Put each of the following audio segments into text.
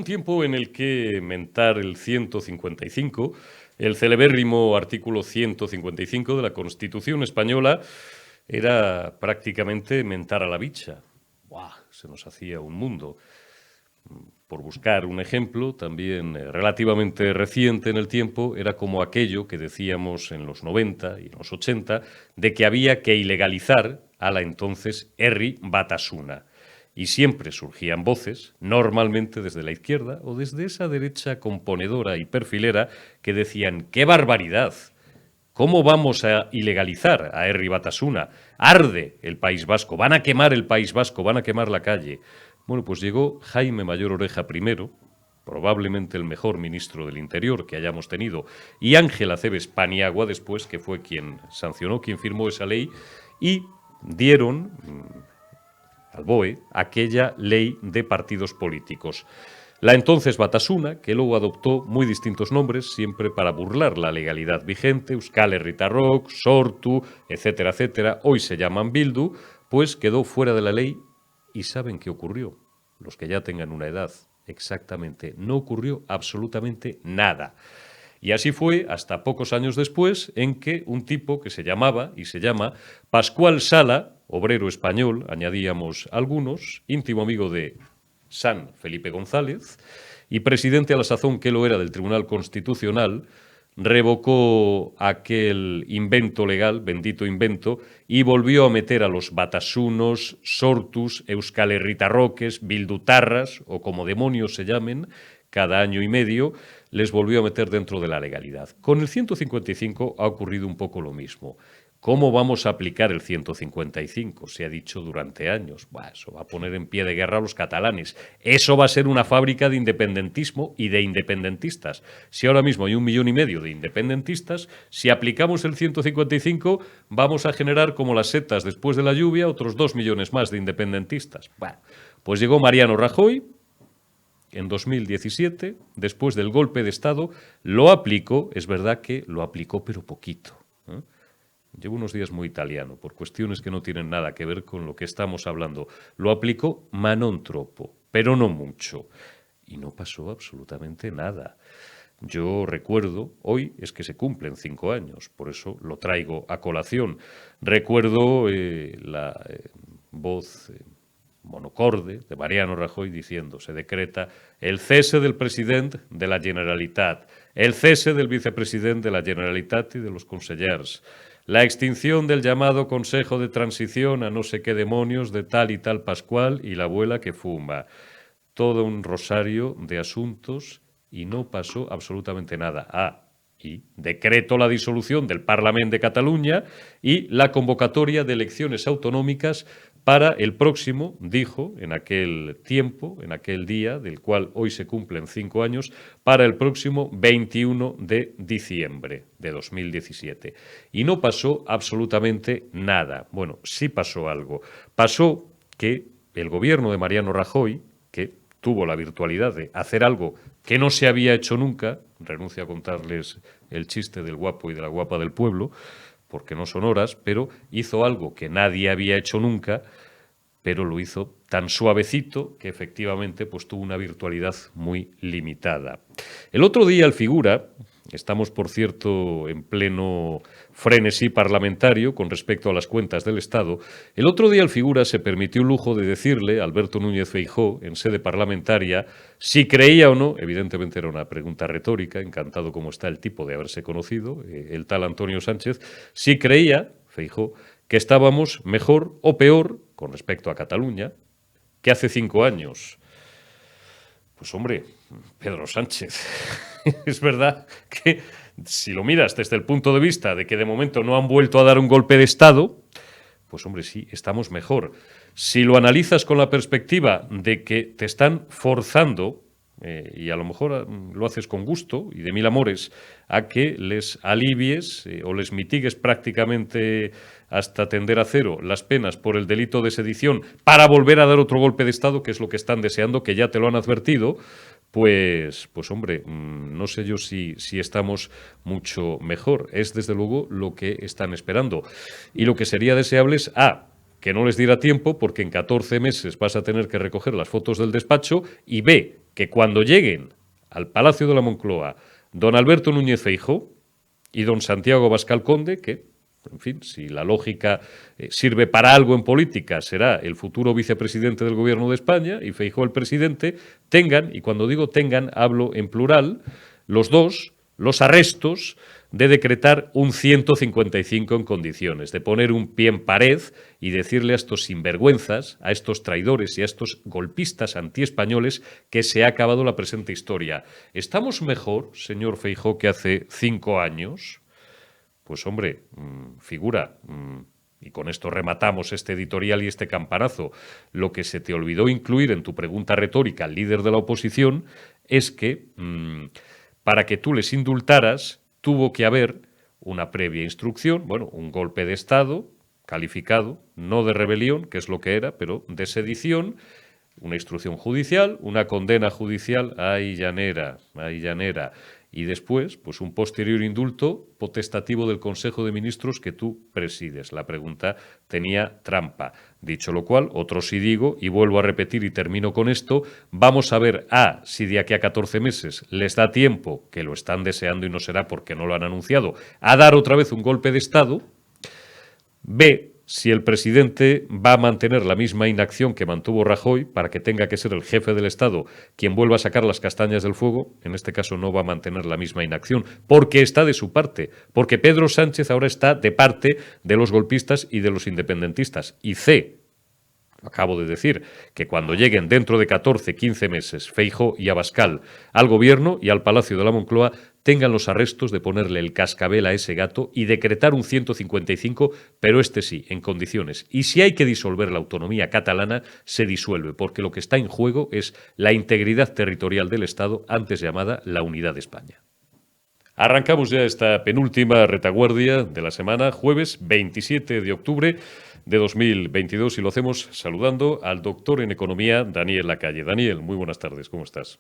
un tiempo en el que mentar el 155, el celebérrimo artículo 155 de la Constitución española, era prácticamente mentar a la bicha. ¡Buah! Se nos hacía un mundo. Por buscar un ejemplo, también relativamente reciente en el tiempo, era como aquello que decíamos en los 90 y en los 80, de que había que ilegalizar a la entonces Herri Batasuna. Y siempre surgían voces, normalmente desde la izquierda o desde esa derecha componedora y perfilera, que decían ¡qué barbaridad! ¿Cómo vamos a ilegalizar a Herri Batasuna? Arde el País Vasco, van a quemar el País Vasco, van a quemar la calle. Bueno, pues llegó Jaime Mayor Oreja primero, probablemente el mejor ministro del Interior que hayamos tenido, y Ángel Acebes Paniagua después, que fue quien sancionó, quien firmó esa ley, y dieron al BOE aquella ley de partidos políticos. La entonces Batasuna, que luego adoptó muy distintos nombres, siempre para burlar la legalidad vigente, Euskal Herritarrok, Sortu, etcétera, etcétera, hoy se llaman Bildu, pues quedó fuera de la ley. ¿Y saben qué ocurrió? Los que ya tengan una edad, exactamente, no ocurrió absolutamente nada. Y así fue hasta pocos años después en que un tipo que se llamaba y se llama Pascual Sala, obrero español, añadíamos algunos, íntimo amigo de San Felipe González y presidente a la sazón que lo era del Tribunal Constitucional, revocó aquel invento legal, bendito invento, y volvió a meter a los batasunos, sortus, euskalherritarroques, bildutarras, o como demonios se llamen, cada año y medio, les volvió a meter dentro de la legalidad. Con el 155 ha ocurrido un poco lo mismo. ¿Cómo vamos a aplicar el 155? Se ha dicho durante años. Eso va a poner en pie de guerra a los catalanes. Eso va a ser una fábrica de independentismo y de independentistas. Si ahora mismo hay 1,5 millones de independentistas, si aplicamos el 155 vamos a generar como las setas después de la lluvia otros 2 millones más de independentistas. Pues llegó Mariano Rajoy en 2017, después del golpe de Estado, lo aplicó, es verdad que lo aplicó pero poquito. Llevo unos días muy italiano, por cuestiones que no tienen nada que ver con lo que estamos hablando. Lo aplicó ma non troppo, pero no mucho. Y no pasó absolutamente nada. Yo recuerdo, hoy es que se cumplen 5 años, por eso lo traigo a colación. Recuerdo la voz monocorde de Mariano Rajoy diciendo: se decreta el cese del presidente de la Generalitat, el cese del vicepresidente de la Generalitat y de los consellers, la extinción del llamado Consejo de Transición a no sé qué demonios de tal y tal Pascual y la abuela que fuma. Todo un rosario de asuntos y no pasó absolutamente nada. Y decreto la disolución del Parlamento de Cataluña y la convocatoria de elecciones autonómicas para el próximo, dijo en aquel tiempo, en aquel día, del cual hoy se cumplen 5 años, para el próximo 21 de diciembre de 2017. Y no pasó absolutamente nada. Bueno, sí pasó algo. Pasó que el gobierno de Mariano Rajoy, que tuvo la virtualidad de hacer algo que no se había hecho nunca, renuncio a contarles el chiste del guapo y de la guapa del pueblo, porque no son horas, pero hizo algo que nadie había hecho nunca, pero lo hizo tan suavecito que efectivamente pues, tuvo una virtualidad muy limitada. El otro día el Figura, estamos por cierto en pleno frenesí parlamentario con respecto a las cuentas del Estado, el otro día el Figura se permitió el lujo de decirle a Alberto Núñez Feijóo en sede parlamentaria si creía o no, evidentemente era una pregunta retórica, encantado como está el tipo de haberse conocido, el tal Antonio Sánchez, si creía, Feijóo, que estábamos mejor o peor con respecto a Cataluña que hace 5 años. Pues hombre, Pedro Sánchez, es verdad que si lo miras desde el punto de vista de que de momento no han vuelto a dar un golpe de Estado, pues hombre, sí, estamos mejor. Si lo analizas con la perspectiva de que te están forzando, y a lo mejor lo haces con gusto y de mil amores, a que les alivies o les mitigues prácticamente hasta tender a cero las penas por el delito de sedición para volver a dar otro golpe de Estado, que es lo que están deseando, que ya te lo han advertido, pues hombre, no sé yo si estamos mucho mejor. Es desde luego lo que están esperando. Y lo que sería deseable es, que no les diera tiempo porque en 14 meses vas a tener que recoger las fotos del despacho y B, que cuando lleguen al Palacio de la Moncloa don Alberto Núñez Feijóo y don Santiago Abascal Conde, que, en fin, si la lógica sirve para algo en política, será el futuro vicepresidente del Gobierno de España y Feijóo el presidente, tengan, y cuando digo tengan, hablo en plural, los dos, los arrestos de decretar un 155 en condiciones, de poner un pie en pared y decirle a estos sinvergüenzas, a estos traidores y a estos golpistas antiespañoles que se ha acabado la presente historia. ¿Estamos mejor, señor Feijóo, que hace 5 años? Pues hombre, figura, y con esto rematamos este editorial y este campanazo, lo que se te olvidó incluir en tu pregunta retórica al líder de la oposición es que para que tú les indultaras tuvo que haber una previa instrucción, bueno, un golpe de Estado calificado, no de rebelión, que es lo que era, pero de sedición, una instrucción judicial, una condena judicial, ay llanera, y después, pues un posterior indulto potestativo del Consejo de Ministros que tú presides. La pregunta tenía trampa. Dicho lo cual, otro sí digo, y vuelvo a repetir y termino con esto, vamos a ver si de aquí a 14 meses les da tiempo, que lo están deseando y no será porque no lo han anunciado, a dar otra vez un golpe de Estado. B, si el presidente va a mantener la misma inacción que mantuvo Rajoy para que tenga que ser el jefe del Estado quien vuelva a sacar las castañas del fuego, en este caso no va a mantener la misma inacción, porque está de su parte, porque Pedro Sánchez ahora está de parte de los golpistas y de los independentistas. Y C, acabo de decir, que cuando lleguen dentro de 14, 15 meses Feijóo y Abascal al gobierno y al Palacio de la Moncloa, tengan los arrestos de ponerle el cascabel a ese gato y decretar un 155, pero este sí, en condiciones. Y si hay que disolver la autonomía catalana, se disuelve, porque lo que está en juego es la integridad territorial del Estado, antes llamada la unidad de España. Arrancamos ya esta penúltima retaguardia de la semana, jueves 27 de octubre de 2022, y lo hacemos saludando al doctor en Economía, Daniel Lacalle. Daniel, muy buenas tardes, ¿cómo estás?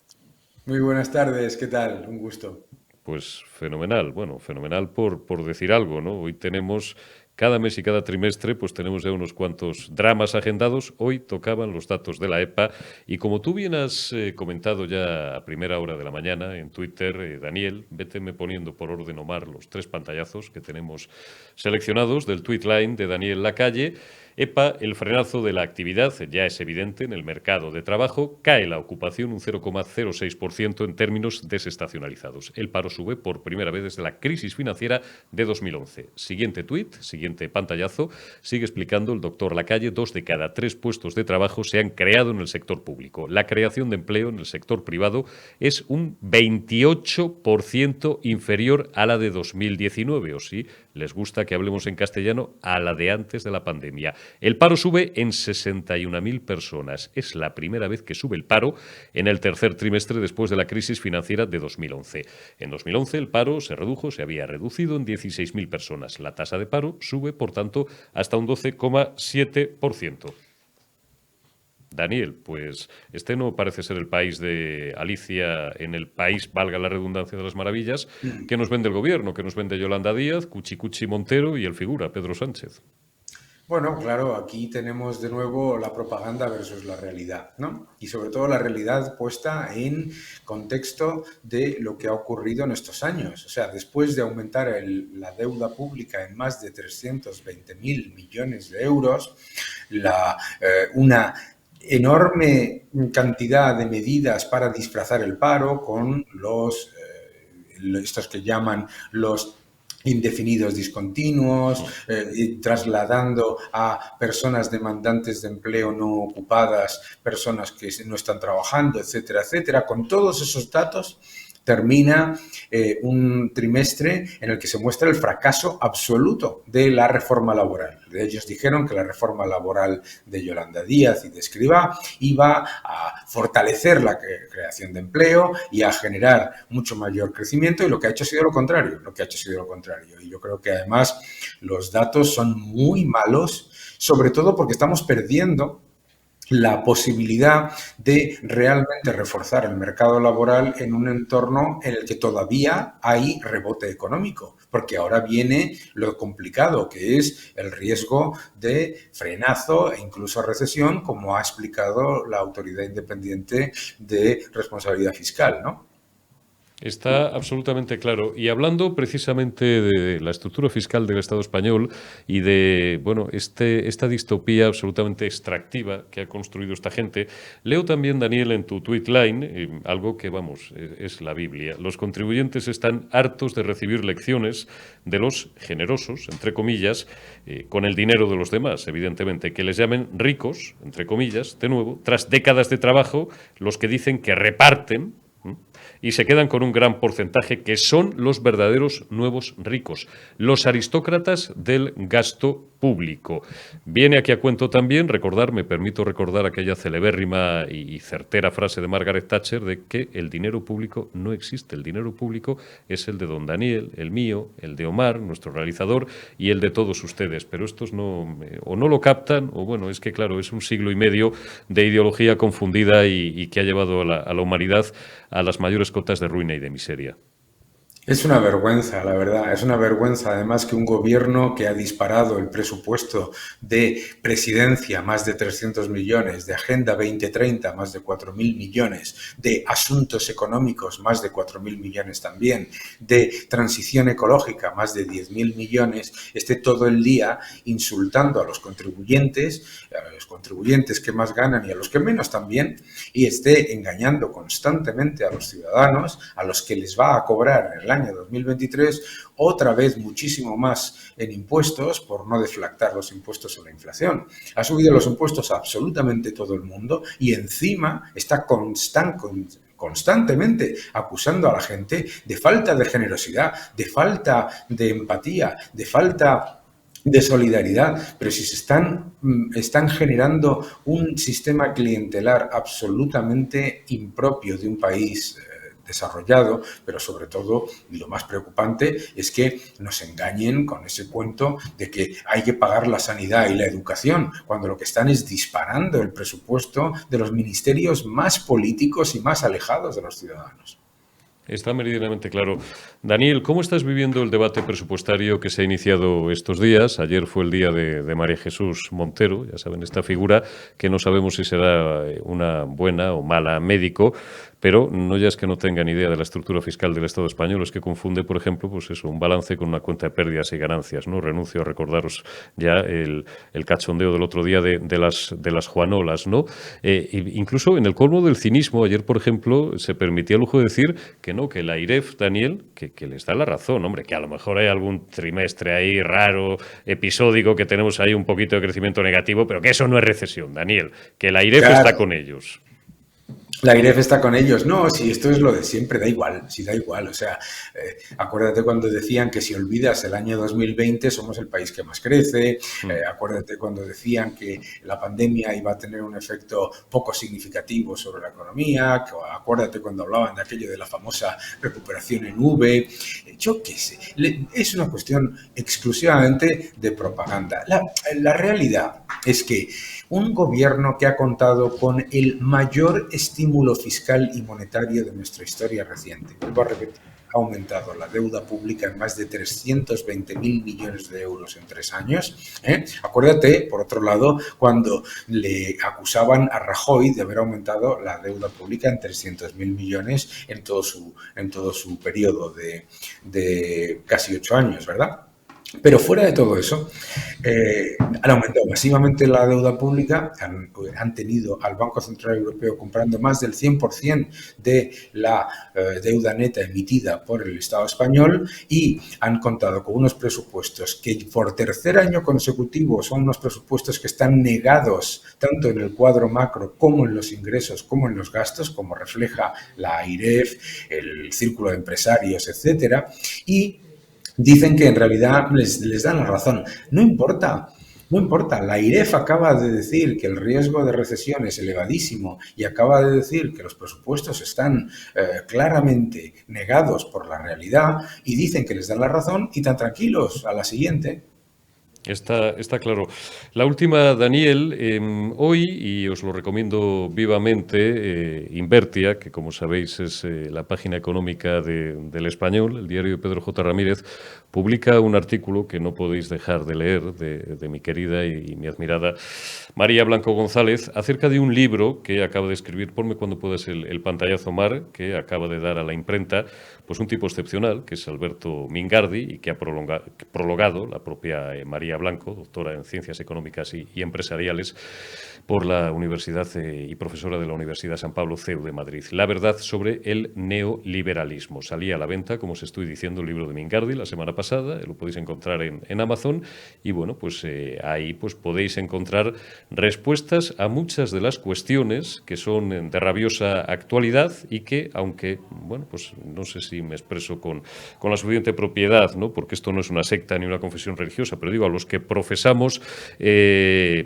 Muy buenas tardes, ¿qué tal? Un gusto. Pues fenomenal, bueno, fenomenal por decir algo, ¿no? Hoy tenemos, cada mes y cada trimestre, pues tenemos ya unos cuantos dramas agendados. Hoy tocaban los datos de la EPA y como tú bien has comentado ya a primera hora de la mañana en Twitter, Daniel, véteme poniendo por orden Omar los 3 pantallazos que tenemos seleccionados del tweetline de Daniel Lacalle. EPA, el frenazo de la actividad ya es evidente en el mercado de trabajo, cae la ocupación un 0,06% en términos desestacionalizados. El paro sube por primera vez desde la crisis financiera de 2011. Siguiente tuit, siguiente pantallazo, sigue explicando el doctor Lacalle, 2 de cada 3 puestos de trabajo se han creado en el sector público. La creación de empleo en el sector privado es un 28% inferior a la de 2019, o sí, les gusta que hablemos en castellano, a la de antes de la pandemia. El paro sube en 61.000 personas. Es la primera vez que sube el paro en el tercer trimestre después de la crisis financiera de 2011. En 2011 el paro se había reducido en 16.000 personas. La tasa de paro sube, por tanto, hasta un 12,7%. Daniel, pues este no parece ser el país de Alicia en el país, valga la redundancia de las maravillas, que nos vende el gobierno, que nos vende Yolanda Díaz, Cuchi Montero y el figura, Pedro Sánchez. Bueno, claro, aquí tenemos de nuevo la propaganda versus la realidad, ¿no? Y sobre todo la realidad puesta en contexto de lo que ha ocurrido en estos años. O sea, después de aumentar la deuda pública en más de 320.000 millones de euros, una enorme cantidad de medidas para disfrazar el paro con estos que llaman los indefinidos discontinuos, trasladando a personas demandantes de empleo no ocupadas, personas que no están trabajando, etcétera, etcétera. Con todos esos datos termina un trimestre en el que se muestra el fracaso absoluto de la reforma laboral. Ellos dijeron que la reforma laboral de Yolanda Díaz y de Escrivá iba a fortalecer la creación de empleo y a generar mucho mayor crecimiento, y lo que ha hecho ha sido lo contrario, Y yo creo que además los datos son muy malos, sobre todo porque estamos perdiendo la posibilidad de realmente reforzar el mercado laboral en un entorno en el que todavía hay rebote económico, porque ahora viene lo complicado, que es el riesgo de frenazo e incluso recesión, como ha explicado la Autoridad Independiente de Responsabilidad Fiscal, ¿no? Está absolutamente claro. Y hablando precisamente de la estructura fiscal del Estado español y de, bueno, esta distopía absolutamente extractiva que ha construido esta gente, leo también, Daniel, en tu tweet line, algo que, vamos, es la Biblia. Los contribuyentes están hartos de recibir lecciones de los generosos, entre comillas, con el dinero de los demás, evidentemente, que les llamen ricos, entre comillas, de nuevo, tras décadas de trabajo, los que dicen que reparten, y se quedan con un gran porcentaje que son los verdaderos nuevos ricos, los aristócratas del gasto público. Viene aquí a cuento también me permito recordar aquella celebérrima y certera frase de Margaret Thatcher de que el dinero público no existe. El dinero público es el de don Daniel, el mío, el de Omar, nuestro realizador, y el de todos ustedes. Pero estos o no lo captan, o bueno, es que claro, es un siglo y medio de ideología confundida y que ha llevado a la humanidad a las mayores cotas de ruina y de miseria. Es una vergüenza, la verdad. Es una vergüenza, además, que un gobierno que ha disparado el presupuesto de presidencia, más de 300 millones, de Agenda 2030, más de 4.000 millones, de asuntos económicos, más de 4.000 millones también, de transición ecológica, más de 10.000 millones, esté todo el día insultando a los contribuyentes que más ganan y a los que menos también, y esté engañando constantemente a los ciudadanos, a los que les va a cobrar en el año 2023 otra vez muchísimo más en impuestos por no deflactar los impuestos o la inflación. Ha subido los impuestos a absolutamente todo el mundo y encima está constantemente acusando a la gente de falta de generosidad, de falta de empatía, de falta de solidaridad, pero si están generando un sistema clientelar absolutamente impropio de un país desarrollado, pero sobre todo, y lo más preocupante, es que nos engañen con ese cuento de que hay que pagar la sanidad y la educación, cuando lo que están es disparando el presupuesto de los ministerios más políticos y más alejados de los ciudadanos. Está meridianamente claro. Daniel, ¿cómo estás viviendo el debate presupuestario que se ha iniciado estos días? Ayer fue el día de María Jesús Montero, ya saben, esta figura que no sabemos si será una buena o mala médico, pero no ya es que no tengan idea de la estructura fiscal del Estado español, es que confunde, por ejemplo, pues eso, un balance con una cuenta de pérdidas y ganancias, ¿no? Renuncio a recordaros ya el cachondeo del otro día de las Juanolas, ¿no? Incluso en el colmo del cinismo, ayer, por ejemplo, se permitía el lujo de decir que no, que la AIREF, Daniel, que les da la razón, hombre, que a lo mejor hay algún trimestre ahí raro, episódico, que tenemos ahí un poquito de crecimiento negativo, pero que eso no es recesión, Daniel, que la AIREF está con ellos. La AIREF está con ellos. No, si esto es lo de siempre, da igual, si da igual. O sea, acuérdate cuando decían que si olvidas el año 2020 somos el país que más crece. Acuérdate cuando decían que la pandemia iba a tener un efecto poco significativo sobre la economía. Acuérdate cuando hablaban de aquello de la famosa recuperación en V. Yo qué sé. Es una cuestión exclusivamente de propaganda. La realidad es que un gobierno que ha contado con el mayor estímulo fiscal y monetario de nuestra historia reciente, vuelvo a repetir, ha aumentado la deuda pública en más de 320.000 millones de euros en 3 años. Acuérdate, por otro lado, cuando le acusaban a Rajoy de haber aumentado la deuda pública en 300.000 millones en todo su periodo de casi 8 años, ¿verdad? Pero fuera de todo eso, han aumentado masivamente la deuda pública, han tenido al Banco Central Europeo comprando más del 100% de la deuda neta emitida por el Estado español y han contado con unos presupuestos que por tercer año consecutivo son unos presupuestos que están negados tanto en el cuadro macro como en los ingresos como en los gastos, como refleja la AIREF, el Círculo de Empresarios, etcétera, y dicen que en realidad les dan la razón. No importa, la AIREF acaba de decir que el riesgo de recesión es elevadísimo y acaba de decir que los presupuestos están claramente negados por la realidad y dicen que les dan la razón y tan tranquilos a la siguiente. Está claro. La última, Daniel, hoy, y os lo recomiendo vivamente, Invertia, que como sabéis es la página económica del Español, el diario de Pedro J. Ramírez, publica un artículo que no podéis dejar de leer de mi querida y mi admirada María Blanco González acerca de un libro que acaba de escribir, ponme cuando puedas el pantallazo, Mar, que acaba de dar a la imprenta, pues un tipo excepcional, que es Alberto Mingardi, y que ha prologado la propia María Blanco, doctora en Ciencias Económicas y Empresariales, por la Universidad y profesora de la Universidad San Pablo CEU de Madrid. La verdad sobre el neoliberalismo. Salía a la venta, como os estoy diciendo, el libro de Mingardi la semana pasada, lo podéis encontrar en Amazon, y bueno, pues ahí pues podéis encontrar respuestas a muchas de las cuestiones que son de rabiosa actualidad y que, aunque, bueno, pues no sé si me expreso con la suficiente propiedad, ¿no? Porque esto no es una secta ni una confesión religiosa, pero digo, a los que profesamos este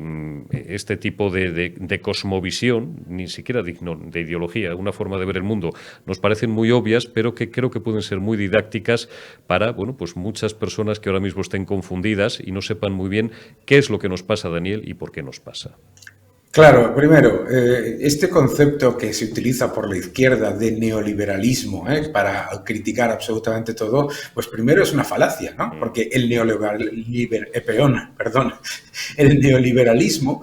tipo de cosmovisión, ni siquiera de ideología, una forma de ver el mundo, nos parecen muy obvias, pero que creo que pueden ser muy didácticas para, bueno, pues muchas personas que ahora mismo estén confundidas y no sepan muy bien qué es lo que nos pasa, Daniel, y por qué nos pasa. Claro, primero, este concepto que se utiliza por la izquierda de neoliberalismo para criticar absolutamente todo, pues primero es una falacia, ¿no? Porque el el neoliberalismo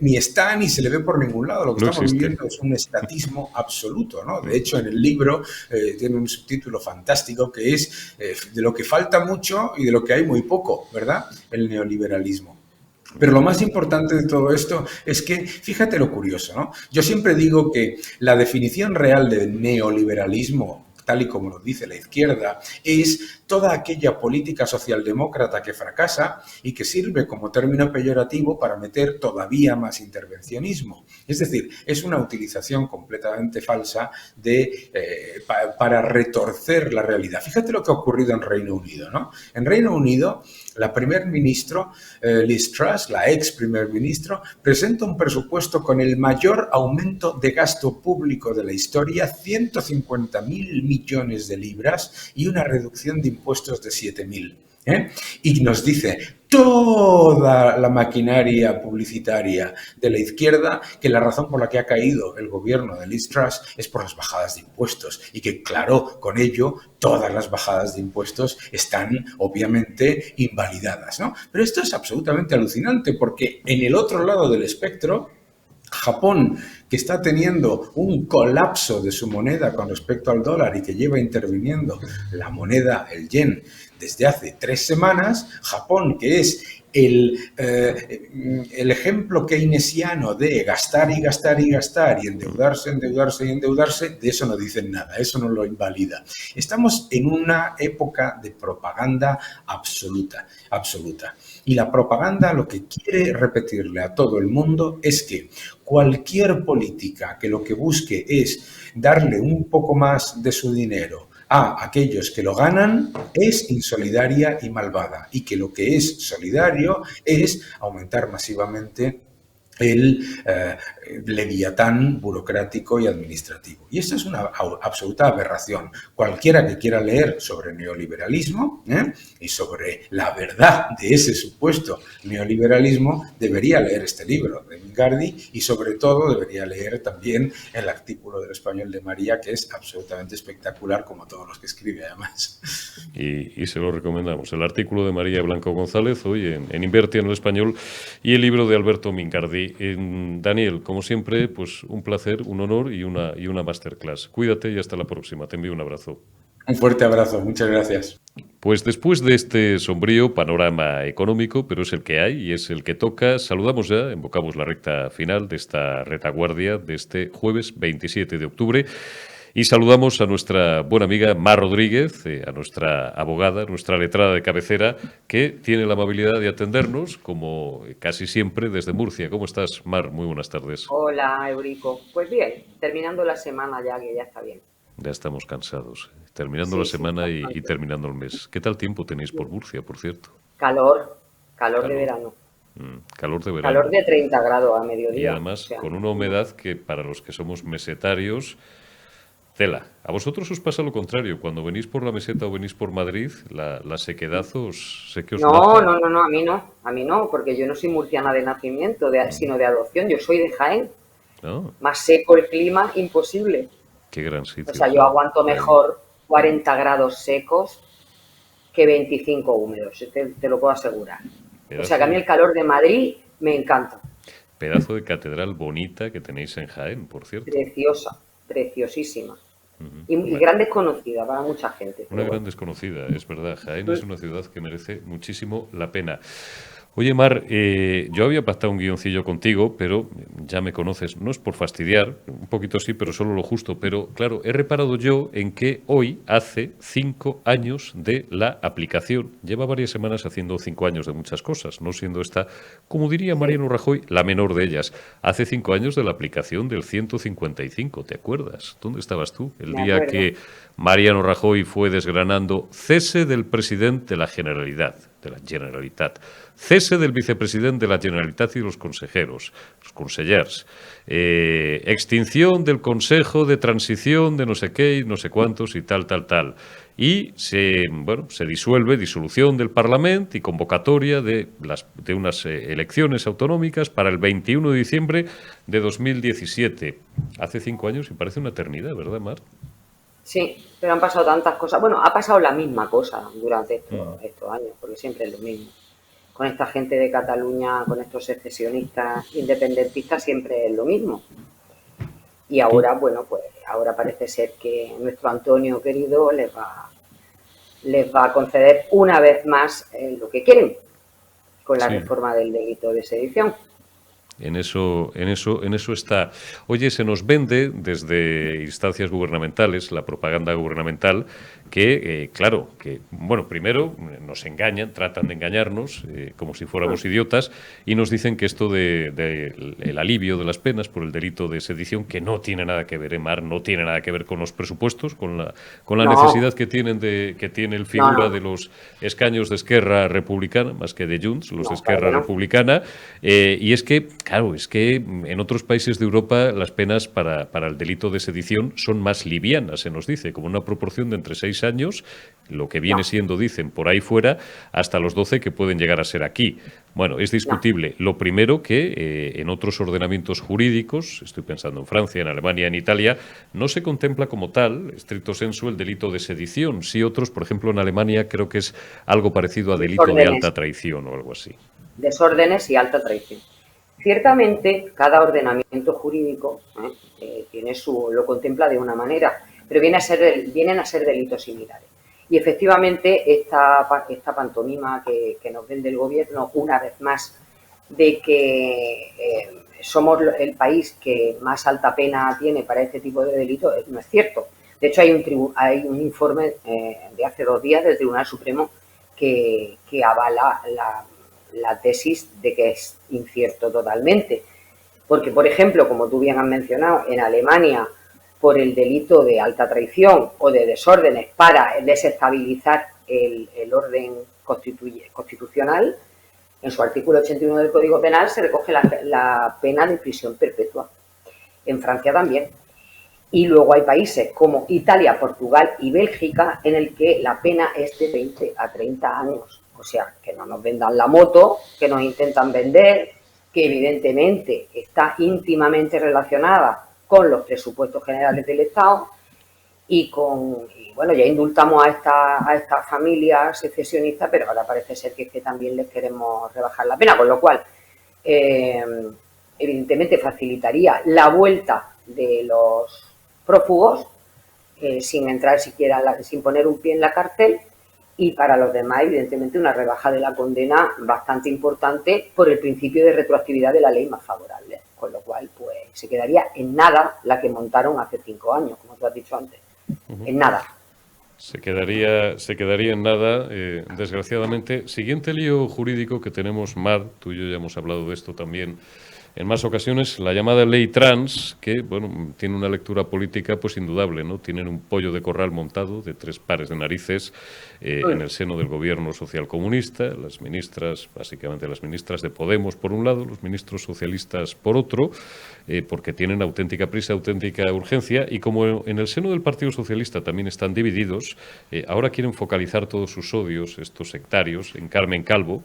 ni está ni se le ve por ningún lado. Lo que No estamos existe. viviendo es un estatismo absoluto, ¿no? De hecho, en el libro tiene un subtítulo fantástico que es de lo que falta mucho y de lo que hay muy poco, ¿verdad? El neoliberalismo. Pero lo más importante de todo esto es que, fíjate lo curioso, ¿no? Yo siempre digo que la definición real del neoliberalismo, tal y como lo dice la izquierda, es toda aquella política socialdemócrata que fracasa y que sirve como término peyorativo para meter todavía más intervencionismo. Es decir, es una utilización completamente falsa para retorcer la realidad. Fíjate lo que ha ocurrido en Reino Unido, ¿no? En Reino Unido, la primer ministro, Liz Truss, la ex primer ministro, presenta un presupuesto con el mayor aumento de gasto público de la historia, 150.000 millones de libras y una reducción de impuestos de 7.000. Y nos dice toda la maquinaria publicitaria de la izquierda que la razón por la que ha caído el gobierno de Liz Truss es por las bajadas de impuestos y que, claro, con ello todas las bajadas de impuestos están obviamente invalidadas, ¿no? Pero esto es absolutamente alucinante porque en el otro lado del espectro, Japón, que está teniendo un colapso de su moneda con respecto al dólar y que lleva interviniendo la moneda, el yen, desde hace 3 semanas, Japón, que es el ejemplo keynesiano de gastar y gastar y gastar y endeudarse, endeudarse y endeudarse, de eso no dicen nada, eso no lo invalida. Estamos en una época de propaganda absoluta, absoluta. Y la propaganda lo que quiere repetirle a todo el mundo es que cualquier política que lo que busque es darle un poco más de su dinero a aquellos que lo ganan es insolidaria y malvada, y que lo que es solidario es aumentar masivamente el leviatán burocrático y administrativo. Y esto es una absoluta aberración. Cualquiera que quiera leer sobre neoliberalismo y sobre la verdad de ese supuesto neoliberalismo debería leer este libro de Mingardi y sobre todo debería leer también el artículo del Español de María, que es absolutamente espectacular, como todos los que escribe además. Y se lo recomendamos. El artículo de María Blanco González hoy en Invertia en el Español y el libro de Alberto Mingardi. Daniel, como siempre, pues un placer, un honor y una masterclass. Cuídate y hasta la próxima. Te envío un abrazo. Un fuerte abrazo. Muchas gracias. Pues después de este sombrío panorama económico, pero es el que hay y es el que toca, saludamos ya, invocamos la recta final de esta retaguardia de este jueves 27 de octubre. Y saludamos a nuestra buena amiga Mar Rodríguez, a nuestra abogada, nuestra letrada de cabecera, que tiene la amabilidad de atendernos, como casi siempre, desde Murcia. ¿Cómo estás, Mar? Muy buenas tardes. Hola, Eurico. Pues bien, terminando la semana ya, que ya está bien. Ya estamos cansados. Terminando la semana y terminando el mes. ¿Qué tal tiempo tenéis por Murcia, por cierto? Calor de verano. Calor de verano. Calor de 30 grados a mediodía. Y además con una humedad que para los que somos mesetarios Tela. A vosotros os pasa lo contrario. Cuando venís por la meseta o venís por Madrid, la sequedad sé que os No, mata. no, no, no, a mí no, porque yo no soy murciana de nacimiento, sino de adopción, yo soy de Jaén. No, Más seco el clima, imposible. qué gran O sitio, sea, yo Jaén. aguanto mejor 40 grados secos que 25 húmedos, te lo puedo asegurar. O sea, que a Pedazo mí de, el calor de Madrid me encanta. pedazo de catedral bonita que tenéis en Jaén, por cierto. Preciosa, preciosísima. Ujú. Y gran desconocida para mucha gente, Una pero gran bueno. desconocida, es verdad. Jaén es una ciudad que merece muchísimo la pena. Oye, Mar, yo había pactado un guioncillo contigo, pero ya me conoces, no es por fastidiar, un poquito sí, pero solo lo justo. Pero claro, he reparado yo en que hoy hace 5 años de la aplicación. Lleva varias semanas haciendo 5 años de muchas cosas, no siendo esta, como diría Sí, Mariano Rajoy, la menor de ellas. Hace 5 años de la aplicación del 155, ¿te acuerdas? ¿Dónde estabas tú? El me día acuerdo. que Mariano Rajoy fue desgranando cese del presidente de la Generalitat, cese del vicepresidente de la Generalitat y de los consejeros, los consellers, extinción del Consejo de Transición de no sé qué y no sé cuántos y tal, tal, tal. Y se disuelve, disolución del Parlamento y convocatoria de unas elecciones autonómicas para el 21 de diciembre de 2017. Hace 5 años y parece una eternidad, ¿verdad, Mar? Sí, pero han pasado tantas cosas. Bueno, ha pasado la misma cosa durante Mm. estos años, porque siempre es lo mismo. Con esta gente de Cataluña, con estos secesionistas, independentistas, siempre es lo mismo. Y Tú, ahora, bueno, pues ahora parece ser que nuestro Antonio querido les va a conceder una vez más lo que quieren con la sí, reforma del delito de sedición. en eso está. Oye, se nos vende desde instancias gubernamentales, la propaganda gubernamental, claro, bueno, primero nos engañan, tratan de engañarnos, como si Mm. fuéramos idiotas, y nos dicen que esto el alivio de las penas por el delito de sedición, que no tiene nada que ver, Mar, no tiene nada que ver con los presupuestos, con la No, necesidad que tiene el no, figura no, de los escaños de Esquerra Republicana, más que de Junts, los de no, claro Esquerra que no. Republicana, y es que, claro, es que en otros países de Europa las penas para el delito de sedición son más livianas, se nos dice, como una proporción de entre 6 años, lo que viene No, siendo, dicen, por ahí fuera, hasta los 12 que pueden llegar a ser aquí. Bueno, es no. discutible. Lo primero que en otros ordenamientos jurídicos, estoy pensando en Francia, en Alemania, en Italia, no se contempla como tal, estricto sensu, el delito de sedición. Sí otros, por ejemplo, en Alemania creo que es algo parecido a delito de Desórdenes, alta traición o algo así. desórdenes y alta traición. Ciertamente, cada ordenamiento jurídico tiene lo contempla de una manera, pero vienen a ser delitos similares. Y efectivamente, esta pantomima que nos vende el gobierno, una vez más, de que somos el país que más alta pena tiene para este tipo de delitos, no es cierto. De hecho, hay un informe de hace 2 días del Tribunal Supremo que avala la tesis de que es incierto totalmente. Porque, por ejemplo, como tú bien has mencionado, en Alemania, por el delito de alta traición o de desórdenes para desestabilizar el orden constitucional, en su artículo 81 del Código Penal se recoge la pena de prisión perpetua. En Francia también. Y luego hay países como Italia, Portugal y Bélgica en el que la pena es de 20 a 30 años. O sea, que no nos vendan la moto, que nos intentan vender, que evidentemente está íntimamente relacionada con los presupuestos generales del Estado y bueno, ya indultamos a esta familia secesionista, pero ahora parece ser que es que también les queremos rebajar la pena, con lo cual eh, evidentemente facilitaría la vuelta de los prófugos sin entrar siquiera, sin poner un pie en la cárcel, y para los demás, evidentemente, una rebaja de la condena bastante importante por el principio de retroactividad de la ley más favorable, con lo cual pues se quedaría en nada la que montaron hace 5 años, como tú has dicho antes, en nada. Se quedaría en nada, desgraciadamente. Siguiente lío jurídico que tenemos, Mar, tú y yo ya hemos hablado de esto también en más ocasiones la llamada ley trans, que bueno, tiene una lectura política pues indudable, ¿no? Tienen un pollo de corral montado de 3 pares de narices en el seno del gobierno socialcomunista, las ministras, básicamente las ministras de Podemos por un lado, los ministros socialistas por otro, porque tienen auténtica prisa, auténtica urgencia, y como en el seno del Partido Socialista también están divididos, ahora quieren focalizar todos sus odios, estos sectarios, en Carmen Calvo.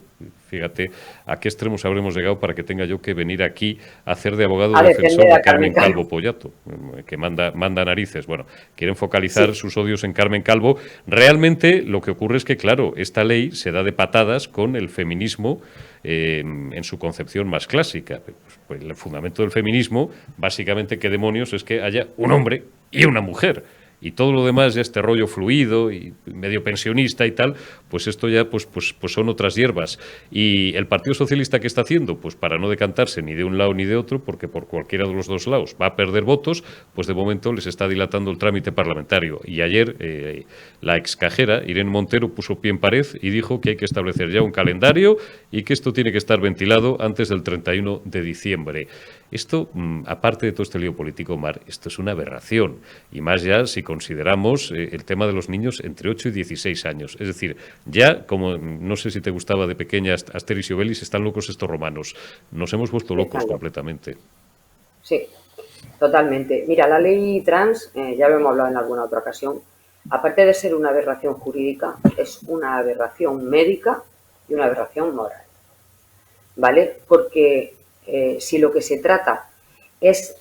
Fíjate a qué extremos habremos llegado para que tenga yo que venir aquí a hacer de abogado defensor de Carmen Calvo Pollato, que manda narices. Bueno, quieren focalizar sus odios en Carmen Calvo. Realmente lo que ocurre es que, claro, esta ley se da de patadas con el feminismo en su concepción más clásica. Pues el fundamento del feminismo, básicamente, ¿qué demonios? Es que haya un hombre y una mujer. Y todo lo demás, ya este rollo fluido y medio pensionista y tal, pues esto ya pues son otras hierbas. Y el Partido Socialista, ¿qué está haciendo? Pues para no decantarse ni de un lado ni de otro, porque por cualquiera de los dos lados va a perder votos, pues de momento les está dilatando el trámite parlamentario. Y ayer la excajera, Irene Montero, puso pie en pared y dijo que hay que establecer ya un calendario y que esto tiene que estar ventilado antes del 31 de diciembre. Esto, aparte de todo este lío político, Mar, esto es una aberración. Y más ya si consideramos el tema de los niños entre 8 y 16 años. Es decir, ya, como no sé si te gustaba de pequeña Asterix y Obelix, están locos estos romanos. Nos hemos vuelto locos completamente. Sí, totalmente. Mira, la ley trans, ya lo hemos hablado en alguna otra ocasión, aparte de ser una aberración jurídica, es una aberración médica y una aberración moral. ¿Vale? Porque si lo que se trata es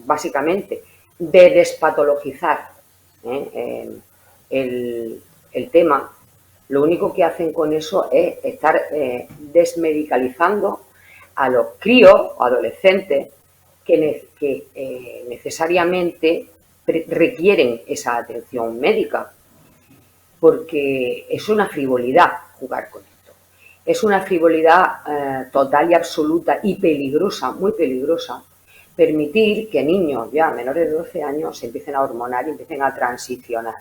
básicamente de despatologizar el tema, lo único que hacen con eso es estar desmedicalizando a los críos o adolescentes que necesariamente requieren esa atención médica, porque es una frivolidad jugar con esto. Es una frivolidad total y absoluta y peligrosa, muy peligrosa, permitir que niños ya menores de 12 años se empiecen a hormonar y empiecen a transicionar.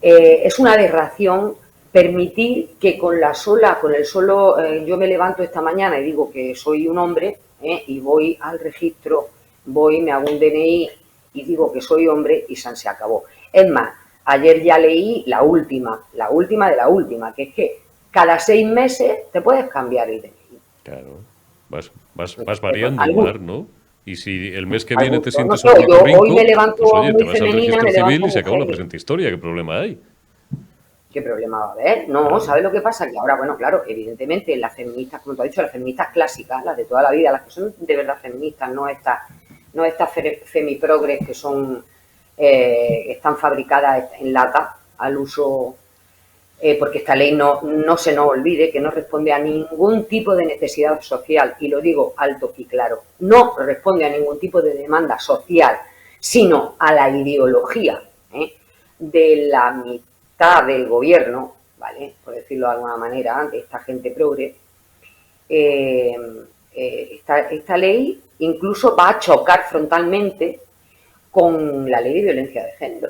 Es una aberración permitir que con el solo, yo me levanto esta mañana y digo que soy un hombre y voy al registro, me hago un DNI y digo que soy hombre y se acabó. Es más, ayer ya leí la última de la última, que es que cada 6 meses te puedes cambiar el DNI. Claro, vas variando, ¿no? Y si el mes que viene te sientes hoy me levanto pues oye, muy te vas al femenina, registro me civil y se acabó la mujer. presente historia. ¿Qué problema hay? ¿Qué problema va a haber? No, ¿sabes lo que pasa? Que ahora, bueno, claro, evidentemente las feministas, como tú has dicho, las feministas clásicas, las de toda la vida, las que son de verdad feministas, no estas femiprogres que son están fabricadas en lata al uso, porque esta ley no se nos olvide que no responde a ningún tipo de necesidad social, y lo digo alto y claro, no responde a ningún tipo de demanda social, sino a la ideología de la mitad del gobierno, ¿vale? Por decirlo de alguna manera, de esta gente progre. Esta ley incluso va a chocar frontalmente con la ley de violencia de género,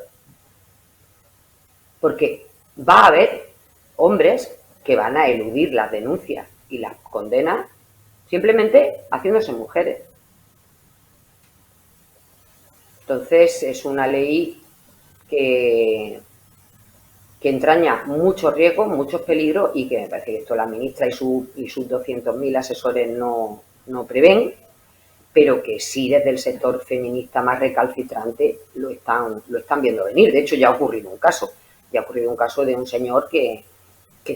porque va a haber hombres que van a eludir las denuncias y las condenas simplemente haciéndose mujeres. Entonces es una ley que entraña muchos riesgos, muchos peligros, y que me parece que esto la ministra y sus 200.000 asesores no prevén, pero que sí desde el sector feminista más recalcitrante lo están viendo venir. De hecho, ya ha ocurrido un caso de un señor que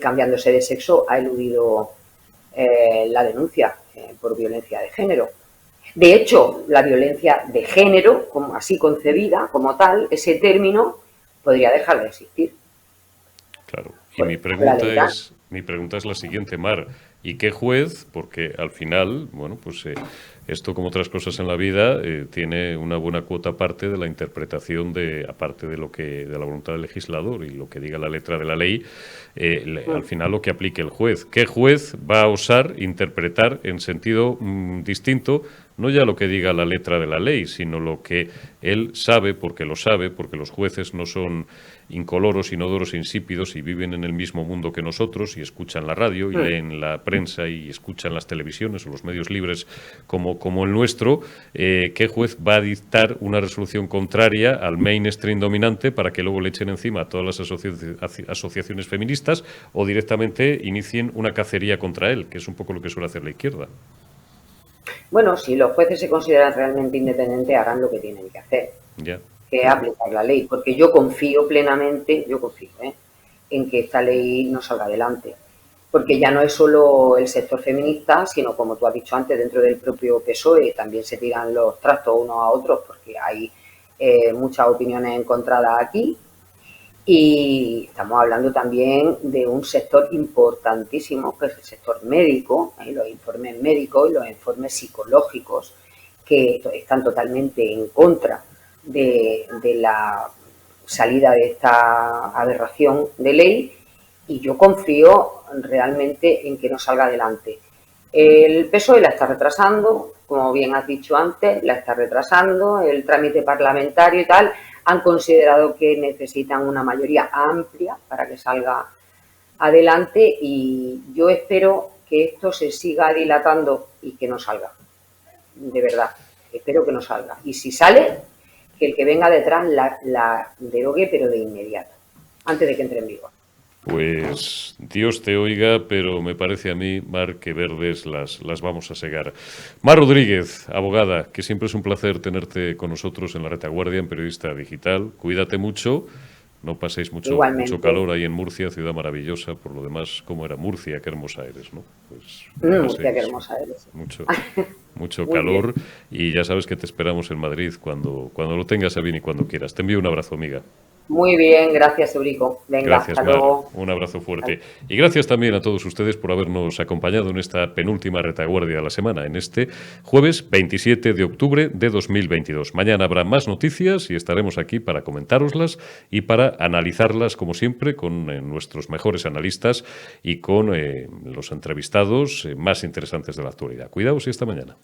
cambiándose de sexo ha eludido la denuncia por violencia de género. De hecho, la violencia de género, como así concebida, como tal, ese término podría dejar de existir. Claro. Y mi pregunta es la siguiente, Mar. ¿Y qué juez? Porque al final, bueno, pues esto, como otras cosas en la vida, tiene una buena cuota aparte de la interpretación aparte de la voluntad del legislador y lo que diga la letra de la ley, al final lo que aplique el juez. ¿Qué juez va a osar interpretar en sentido distinto no ya lo que diga la letra de la ley, sino lo que él sabe, porque los jueces no son incoloros, inodoros, insípidos y viven en el mismo mundo que nosotros y escuchan la radio y leen la prensa y escuchan las televisiones o los medios libres como el nuestro. ¿Qué juez va a dictar una resolución contraria al mainstream dominante para que luego le echen encima a todas las asociaciones feministas o directamente inicien una cacería contra él, que es un poco lo que suele hacer la izquierda? Bueno, si los jueces se consideran realmente independientes, harán lo que tienen que hacer, Ya. que es aplicar la ley, porque yo confío plenamente, en que esta ley no salga adelante, porque ya no es solo el sector feminista, sino, como tú has dicho antes, dentro del propio PSOE también se tiran los trastos unos a otros, porque hay muchas opiniones encontradas aquí. Y estamos hablando también de un sector importantísimo, que es el sector médico, los informes médicos y los informes psicológicos, que están totalmente en contra de la salida de esta aberración de ley, y yo confío realmente en que no salga adelante. El PSOE la está retrasando, como bien has dicho antes, la está retrasando, el trámite parlamentario y tal. Han considerado que necesitan una mayoría amplia para que salga adelante, y yo espero que esto se siga dilatando y que no salga. De verdad, espero que no salga. Y si sale, que el que venga detrás la derogue, pero de inmediato, antes de que entre en vigor. Pues Dios te oiga, pero me parece a mí, Mar, que verdes las vamos a segar. Mar Rodríguez, abogada, que siempre es un placer tenerte con nosotros en La Retaguardia, en Periodista Digital. Cuídate mucho, no paséis mucho calor ahí en Murcia, ciudad maravillosa. Por lo demás, ¿cómo era Murcia? Qué hermosa eres, ¿no? Pues Murcia, qué hermosa eres. Mucho calor, y ya sabes que te esperamos en Madrid cuando lo tengas a bien y cuando quieras. Te envío un abrazo, amiga. Muy bien, gracias, Eurico. Venga, gracias, hasta luego. Un abrazo fuerte. Y gracias también a todos ustedes por habernos acompañado en esta penúltima retaguardia de la semana, en este jueves 27 de octubre de 2022. Mañana habrá más noticias y estaremos aquí para comentároslas y para analizarlas, como siempre, con nuestros mejores analistas y con los entrevistados más interesantes de la actualidad. Cuidaos y hasta mañana.